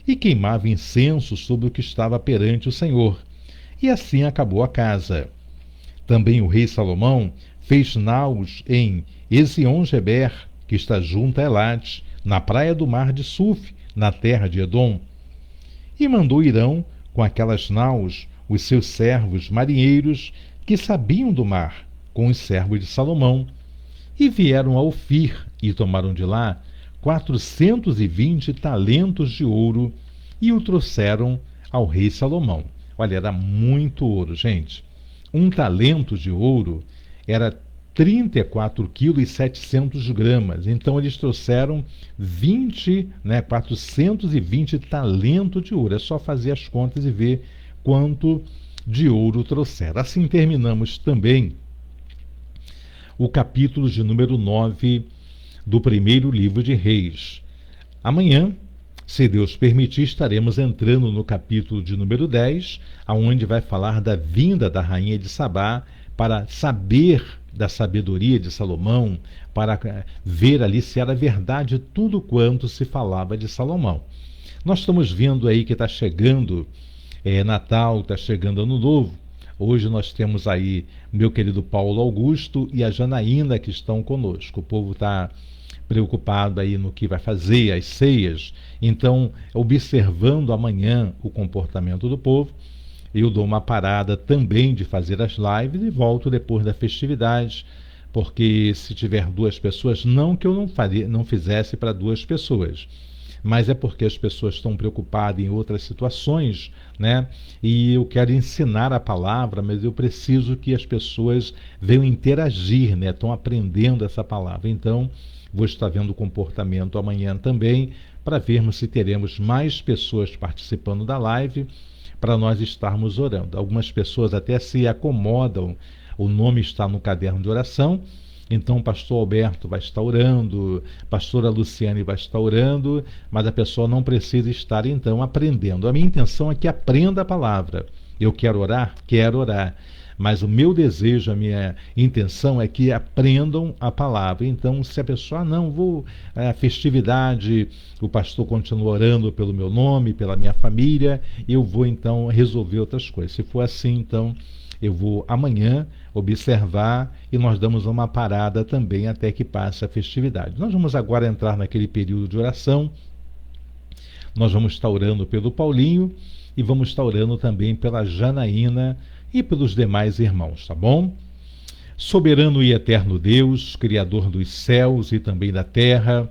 Speaker 1: e queimava incenso sobre o que estava perante o Senhor. E assim acabou a casa. Também o rei Salomão fez naus em Ezion-Geber, que está junto a Elate, na praia do mar de Suf, na terra de Edom. E mandou Irão, com aquelas naus, os seus servos marinheiros, que sabiam do mar, com os servos de Salomão, e vieram a Ofir, e tomaram de lá 420 talentos de ouro, e o trouxeram ao rei Salomão. Olha, era muito ouro, gente. 1 talento de ouro era 34,7 kg. Então eles trouxeram 420 talentos de ouro. É só fazer as contas e ver quanto de ouro trouxeram. Assim terminamos também o capítulo de número 9 do primeiro livro de Reis. Amanhã, se Deus permitir, estaremos entrando no capítulo de número 10, aonde vai falar da vinda da rainha de Sabá, para saber da sabedoria de Salomão, para ver ali se era verdade tudo quanto se falava de Salomão. Nós estamos vendo aí que está chegando Natal, está chegando Ano Novo. Hoje nós temos aí meu querido Paulo Augusto e a Janaína que estão conosco. O povo está preocupado aí no que vai fazer, as ceias. Então, observando amanhã o comportamento do povo, eu dou uma parada também de fazer as lives e volto depois da festividade, porque se tiver 2 pessoas, não que eu não fizesse para 2 pessoas, mas é porque as pessoas estão preocupadas em outras situações, né? E eu quero ensinar a palavra, mas eu preciso que as pessoas venham interagir, né? Estão aprendendo essa palavra. Então, vou estar vendo o comportamento amanhã também, para vermos se teremos mais pessoas participando da live, para nós estarmos orando. Algumas pessoas até se acomodam, o nome está no caderno de oração, então o pastor Alberto vai estar orando, pastora Luciane vai estar orando, mas a pessoa não precisa estar então aprendendo. A minha intenção é que aprenda a palavra. Eu quero orar? Quero orar. Mas o meu desejo, a minha intenção é que aprendam a palavra. Então, se a pessoa, a festividade, o pastor continua orando pelo meu nome, pela minha família, eu vou então resolver outras coisas. Se for assim, então, eu vou amanhã observar e nós damos uma parada também até que passe a festividade. Nós vamos agora entrar naquele período de oração. Nós vamos estar orando pelo Paulinho e vamos estar orando também pela Janaína e pelos demais irmãos, tá bom? Soberano e eterno Deus, Criador dos céus e também da terra,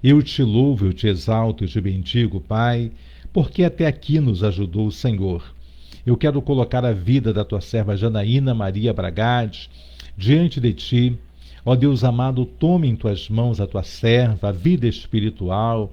Speaker 1: eu te louvo, eu te exalto, eu te bendigo, Pai, porque até aqui nos ajudou o Senhor. Eu quero colocar a vida da tua serva Janaína Maria Bragade diante de ti. Ó Deus amado, tome em tuas mãos a tua serva, a vida espiritual.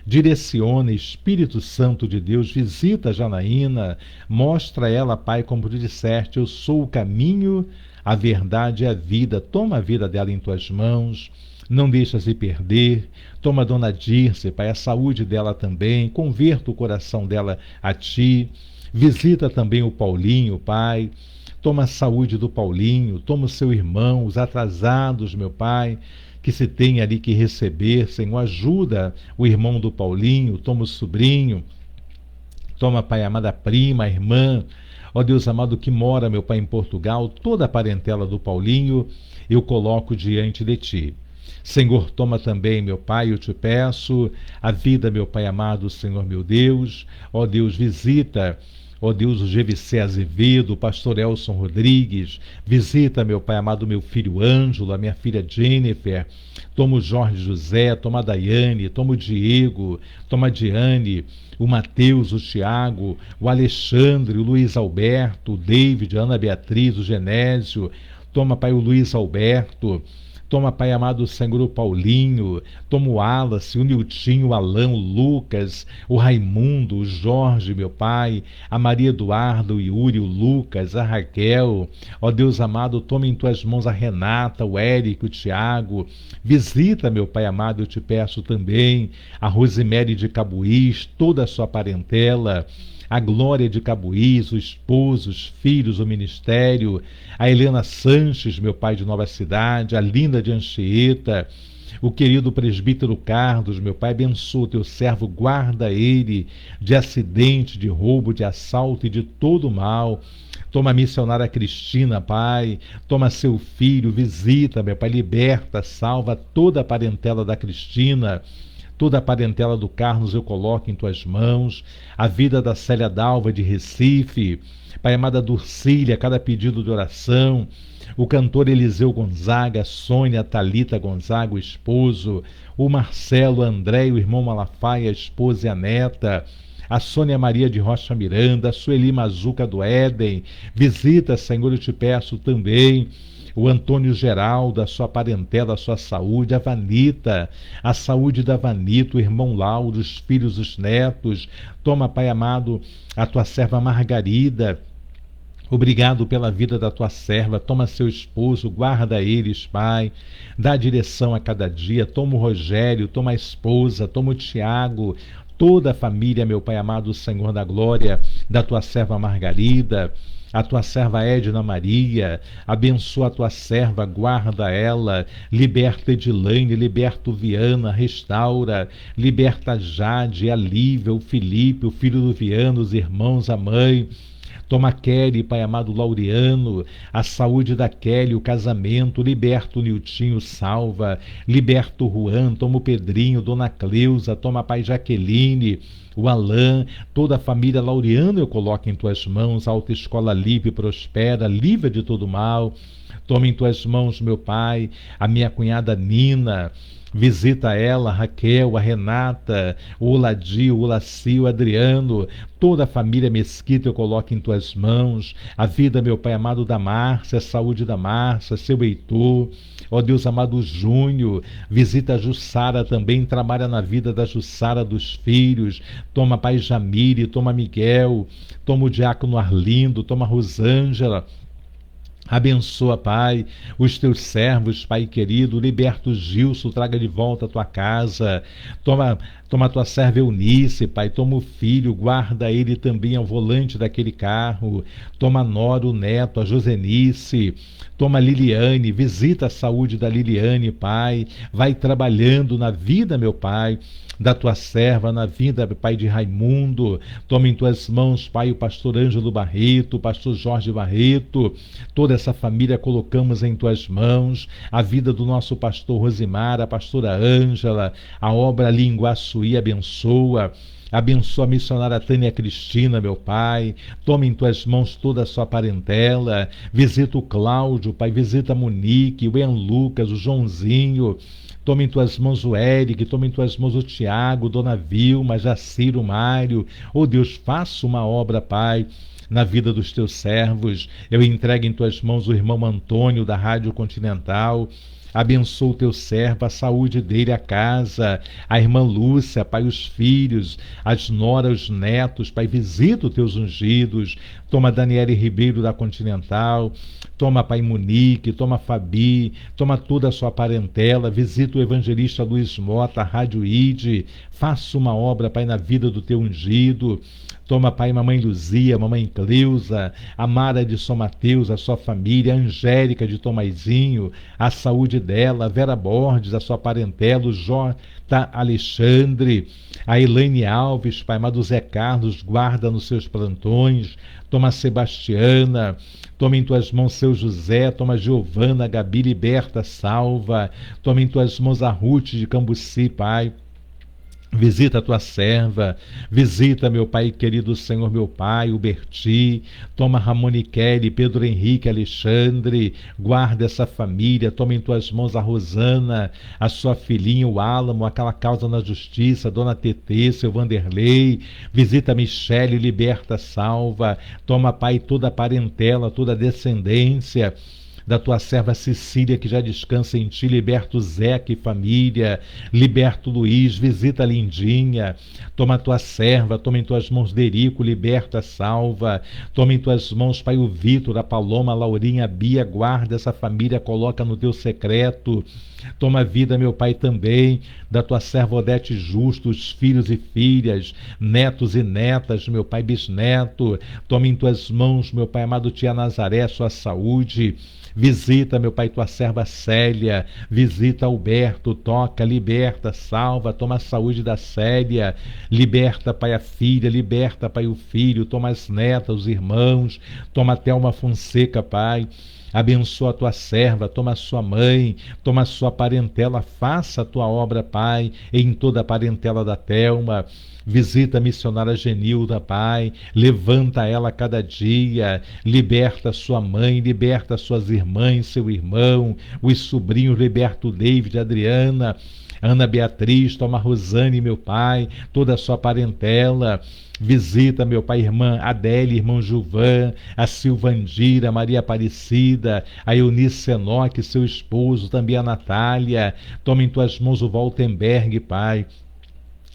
Speaker 1: Direciona, Espírito Santo de Deus, visita a Janaína, mostra a ela, Pai, como tu disseste, eu sou o caminho, a verdade e a vida. Toma a vida dela em tuas mãos, não deixa se perder. Toma a dona Dirce, Pai, a saúde dela também, converta o coração dela a ti. Visita também o Paulinho, Pai. Toma a saúde do Paulinho, toma o seu irmão, os atrasados, meu Pai, que se tem ali que receber, Senhor, ajuda o irmão do Paulinho, toma o sobrinho, toma, Pai amado, a prima, a irmã, ó Deus amado, que mora, meu Pai, em Portugal, toda a parentela do Paulinho, eu coloco diante de Ti. Senhor, toma também, meu Pai, eu te peço, a vida, meu Pai amado, Senhor, meu Deus, ó Deus, visita, ó Deus, o GVC Azevedo, o pastor Elson Rodrigues, visita, meu Pai amado, meu filho Ângelo, a minha filha Jennifer, toma o Jorge José, toma a Daiane, toma o Diego, toma a Diane, o Mateus, o Tiago, o Alexandre, o Luiz Alberto, o David, a Ana Beatriz, o Genésio, toma, Pai, o Luiz Alberto, toma, Pai amado, Senhor, o Paulinho, toma o Wallace, o Niltinho, o Alain, o Lucas, o Raimundo, o Jorge, meu Pai, a Maria Eduardo, o Yuri, o Lucas, a Raquel, ó Deus amado, toma em tuas mãos a Renata, o Érico, o Tiago, visita, meu Pai amado, eu te peço também, a Rosemary de Cabuís, toda a sua parentela, a Glória de Cabuís, o esposo, os filhos, o ministério, a Helena Sanches, meu Pai de Nova Cidade, a Linda de Anchieta, o querido presbítero Carlos, meu Pai, abençoa o teu servo, guarda ele de acidente, de roubo, de assalto e de todo mal. Toma a missionária Cristina, Pai, toma seu filho, visita, meu Pai, liberta, salva toda a parentela da Cristina. Toda a parentela do Carlos eu coloco em tuas mãos, a vida da Célia Dalva de Recife, Pai amada Durcília, cada pedido de oração, o cantor Eliseu Gonzaga, a Sônia, a Thalita Gonzaga, o esposo, o Marcelo, André, o irmão Malafaia, a esposa e a neta, a Sônia Maria de Rocha Miranda, a Sueli Mazuca do Éden, visita, Senhor, eu te peço também, o Antônio Geraldo, a sua parentela, a sua saúde, a Vanita, a saúde da Vanita, o irmão Lauro, os filhos, os netos. Toma, Pai amado, a tua serva Margarida. Obrigado pela vida da tua serva. Toma seu esposo, guarda eles, Pai. Dá direção a cada dia. Toma o Rogério, toma a esposa, toma o Tiago, toda a família, meu Pai amado, Senhor da glória, da tua serva Margarida. a tua serva Edna Maria, abençoa a tua serva, guarda ela, liberta Edilane, liberta o Viana, restaura, liberta a Jade, a Lívia, o Felipe, o filho do Viana, os irmãos, a mãe. Toma a Kelly, Pai amado Laureano, a saúde da Kelly, o casamento, liberta o Niltinho, salva, liberta o Juan, toma o Pedrinho, Dona Cleusa, toma a Pai Jaqueline, o Alain, toda a família Laureano eu coloco em tuas mãos, a Autoescola Livre prospera, livre de todo mal. Toma em tuas mãos, meu Pai, a minha cunhada Nina, visita ela, a Raquel, a Renata, o Oladio, o Olaci, o Adriano, toda a família Mesquita eu coloco em tuas mãos, a vida, meu Pai amado, da Márcia, a saúde da Márcia, seu Heitor, ó Deus amado, Júnior, visita a Jussara também, trabalha na vida da Jussara, dos filhos, toma Pai Jamile, toma Miguel, toma o diácono Arlindo, toma Rosângela. Abençoa, Pai, os teus servos, Pai querido, liberta o Gilson, traga de volta a tua casa, toma a tua serva Eunice, Pai, toma o filho, guarda ele também ao volante daquele carro, toma a Nora, o neto, a Josenice, toma a Liliane, visita a saúde da Liliane, Pai, vai trabalhando na vida, meu Pai, da tua serva, na vida, Pai, de Raimundo, toma em tuas mãos, Pai, o pastor Ângelo Barreto, o pastor Jorge Barreto, toda essa família colocamos em tuas mãos, a vida do nosso pastor Rosimar, a pastora Ângela, a obra ali em Guaçuí, abençoa a missionária Tânia Cristina, meu Pai, toma em tuas mãos toda a sua parentela, visita o Cláudio, Pai, visita a Monique, o Ian Lucas, o Joãozinho, toma em tuas mãos o Eric, toma em tuas mãos o Tiago, Dona Vilma, Jaciro, Mário, oh Deus, faça uma obra, Pai, na vida dos teus servos, eu entrego em tuas mãos o irmão Antônio da Rádio Continental, abençoa o teu servo, a saúde dele, a casa, a irmã Lúcia, Pai, os filhos, as noras, os netos, Pai, visita os teus ungidos, toma Daniele Ribeiro da Continental, toma Pai Monique, toma Fabi, toma toda a sua parentela, visita o evangelista Luiz Mota, a Rádio ID, faça uma obra, Pai, na vida do teu ungido, toma, Pai, mamãe Luzia, mamãe Cleusa, a Mara de São Mateus, a sua família, a Angélica de Tomaizinho, a saúde dela, a Vera Borges, a sua parentela, o J. Alexandre, a Elaine Alves, Pai amado Zé Carlos, guarda nos seus plantões, toma a Sebastiana, toma em tuas mãos seu José, toma a Giovana, a Gabi, liberta, salva, toma em tuas mãos a Ruth de Cambuci, Pai, visita a tua serva, visita, meu Pai querido Senhor, meu Pai, o Berti, toma Ramone Kelly, Pedro Henrique, Alexandre, guarda essa família, toma em tuas mãos a Rosana, a sua filhinha, o Álamo, aquela causa na justiça, Dona Tetê, seu Vanderlei, visita a Michele, liberta, salva, toma, Pai, toda a parentela, toda a descendência, da tua serva Cecília, que já descansa em ti, liberta o Zeca e família, liberta o Luiz, visita a Lindinha, toma a tua serva, toma em tuas mãos Derico, liberta, salva, toma em tuas mãos, Pai, o Vitor, a Paloma, a Laurinha, a Bia, guarda essa família, coloca no teu secreto, toma a vida, meu Pai, também, da tua serva Odete Justo, os filhos e filhas, netos e netas, meu Pai, bisneto, toma em tuas mãos, meu Pai amado, tia Nazaré, sua saúde, visita, meu Pai, tua serva Célia, visita Alberto, toca, liberta, salva, toma a saúde da Célia, liberta, Pai, a filha, liberta, Pai, o filho, toma as netas, os irmãos, toma a Thelma Fonseca, Pai, abençoa a tua serva, toma a sua mãe, toma a sua parentela, faça a tua obra, Pai, em toda a parentela da Thelma, visita a missionária Genilda, Pai, levanta ela a cada dia, liberta sua mãe, liberta suas irmãs, seu irmão, os sobrinhos, liberta o David, a Adriana, Ana Beatriz, toma a Rosane, meu Pai, toda a sua parentela, visita, meu Pai, irmã Adélia, irmão Gilvan, a Silvandira, Maria Aparecida, a Eunice Enoque, seu esposo, também a Natália, toma em tuas mãos o Waltenberg, Pai,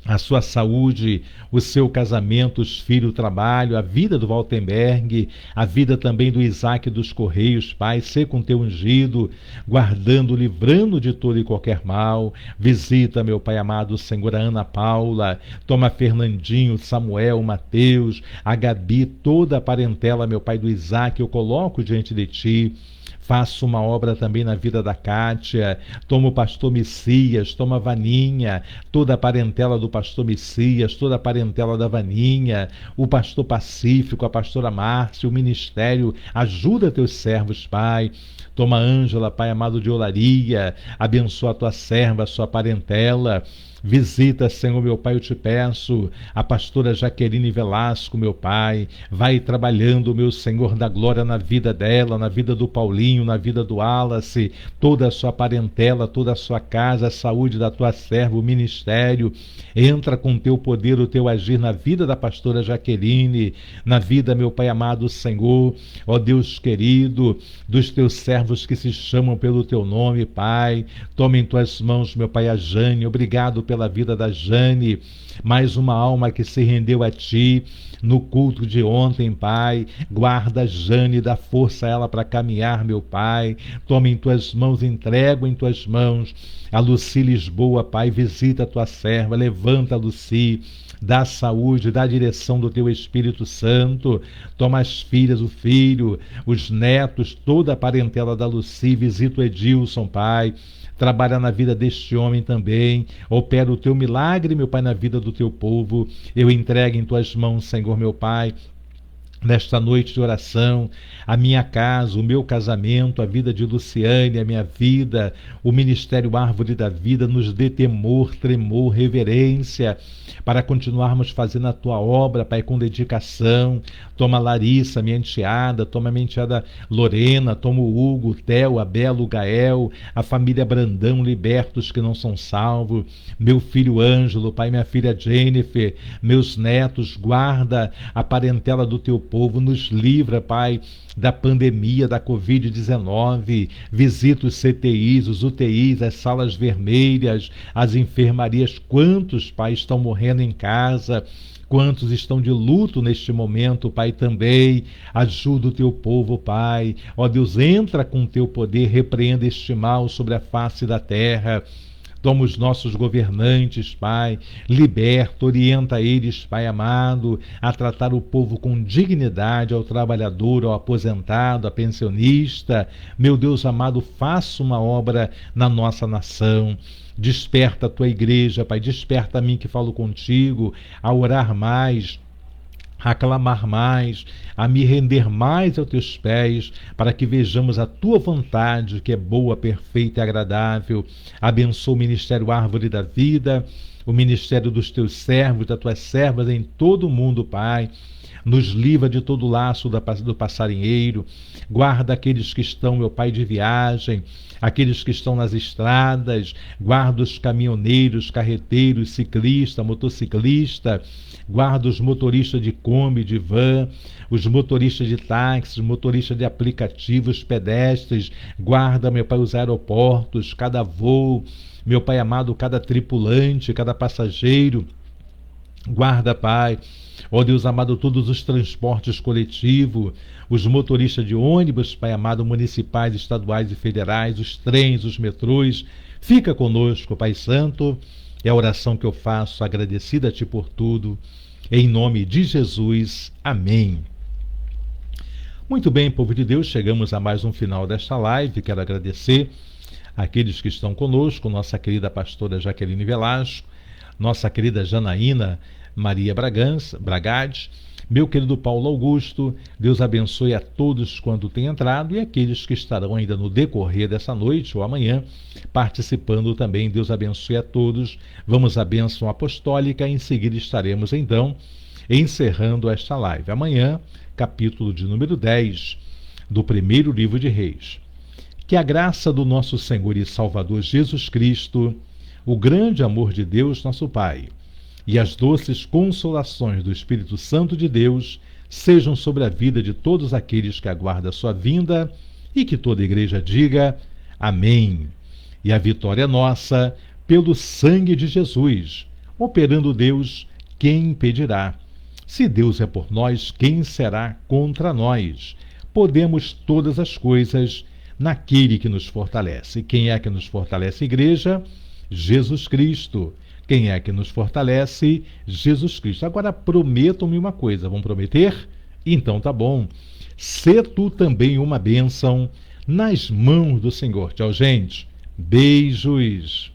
Speaker 1: a sua saúde, o seu casamento, os filhos, o trabalho, a vida do Waltenberg, a vida também do Isaac dos Correios, Pai, ser com teu ungido, guardando, livrando de todo e qualquer mal. Visita, meu Pai amado, Senhor, a Ana Paula, toma Fernandinho, Samuel, Mateus, a Gabi, toda a parentela, meu Pai, do Isaac, eu coloco diante de ti. Faço uma obra também na vida da Kátia, toma o pastor Messias, toma a Vaninha, toda a parentela do pastor Messias, toda a parentela da Vaninha, o pastor Pacífico, a pastora Márcia, o ministério, ajuda teus servos, Pai. Toma a Ângela, Pai amado de Olaria, abençoa a tua serva, a sua parentela. Visita, Senhor, meu Pai, eu te peço, a pastora Jaqueline Velasco, meu Pai, vai trabalhando, meu Senhor, da glória na vida dela, na vida do Paulinho, na vida do Wallace, toda a sua parentela, toda a sua casa, a saúde da tua serva, o ministério, entra com o teu poder, o teu agir na vida da pastora Jaqueline, na vida, meu Pai amado Senhor, ó Deus querido, dos teus servos que se chamam pelo teu nome, Pai, toma em tuas mãos, meu Pai, a Jane, obrigado pela vida da Jane, mais uma alma que se rendeu a ti no culto de ontem, Pai. Guarda a Jane, dá força a ela para caminhar, meu Pai. Toma em tuas mãos, entrego em tuas mãos a Luci Lisboa, Pai. Visita a tua serva, levanta a Luci, dá saúde, dá direção do teu Espírito Santo. Toma as filhas, o filho, os netos, toda a parentela da Luci. Visita o Edilson, Pai. Trabalha na vida deste homem também, opera o teu milagre, meu Pai, na vida do teu povo. Eu entrego em tuas mãos, Senhor, meu Pai, nesta noite de oração, a minha casa, o meu casamento, a vida de Luciane, a minha vida, o Ministério Árvore da Vida, nos dê temor, tremor, reverência, para continuarmos fazendo a tua obra, Pai, com dedicação. Toma Larissa, minha enteada, toma minha enteada Lorena, toma o Hugo, o Theo, a Bela, o Gael, a família Brandão, libertos que não são salvos, meu filho Ângelo, Pai, minha filha Jennifer, meus netos, guarda a parentela do teu povo, nos livra, Pai, da pandemia, da Covid-19, visita os CTIs, os UTIs, as salas vermelhas, as enfermarias. Quantos, Pai, estão morrendo em casa? Quantos estão de luto neste momento, Pai, também? Ajuda o teu povo, Pai. Ó Deus, entra com o teu poder, repreenda este mal sobre a face da terra. Toma os nossos governantes, Pai, liberta, orienta eles, Pai amado, a tratar o povo com dignidade, ao trabalhador, ao aposentado, ao pensionista. Meu Deus amado, faça uma obra na nossa nação. Desperta a tua igreja, Pai, desperta a mim que falo contigo, a orar mais, a clamar mais, a me render mais aos teus pés, para que vejamos a tua vontade, que é boa, perfeita e agradável. Abençoa o Ministério Árvore da Vida, o ministério dos teus servos, das tuas servas em todo o mundo, Pai. Nos livra de todo o laço do passarinheiro. Guarda aqueles que estão, meu Pai, de viagem, aqueles que estão nas estradas. Guarda os caminhoneiros, carreteiros, ciclistas, motociclistas. Guarda os motoristas de Kombi, de van, os motoristas de táxis, motoristas de aplicativos, pedestres. Guarda, meu Pai, os aeroportos, cada voo, meu Pai amado, cada tripulante, cada passageiro. Guarda, Pai, ó Deus amado, todos os transportes coletivos, os motoristas de ônibus, Pai amado, municipais, estaduais e federais, os trens, os metrôs. Fica conosco, Pai Santo. É a oração que eu faço, agradecida a Ti por tudo. Em nome de Jesus. Amém. Muito bem, povo de Deus, chegamos a mais um final desta live. Quero agradecer àqueles que estão conosco, nossa querida pastora Jaqueline Velasco, nossa querida Janaína Maria Bragades, meu querido Paulo Augusto. Deus abençoe a todos quando têm entrado e aqueles que estarão ainda no decorrer dessa noite ou amanhã participando também. Deus abençoe a todos. Vamos à bênção apostólica. Em seguida estaremos então encerrando esta live. Amanhã, capítulo de número 10 do primeiro livro de Reis. Que a graça do nosso Senhor e Salvador Jesus Cristo, o grande amor de Deus, nosso Pai, e as doces consolações do Espírito Santo de Deus sejam sobre a vida de todos aqueles que aguardam a sua vinda, e que toda a igreja diga amém. E a vitória é nossa pelo sangue de Jesus, Operando Deus, quem impedirá? Se Deus é por nós, quem será contra nós? Podemos todas as coisas naquele que nos fortalece. Quem é que nos fortalece, igreja? Jesus Cristo. Quem é que nos fortalece? Jesus Cristo. Agora prometam-me uma coisa, vão prometer? Então tá bom. Sê tu também uma bênção nas mãos do Senhor. Tchau, gente. Beijos.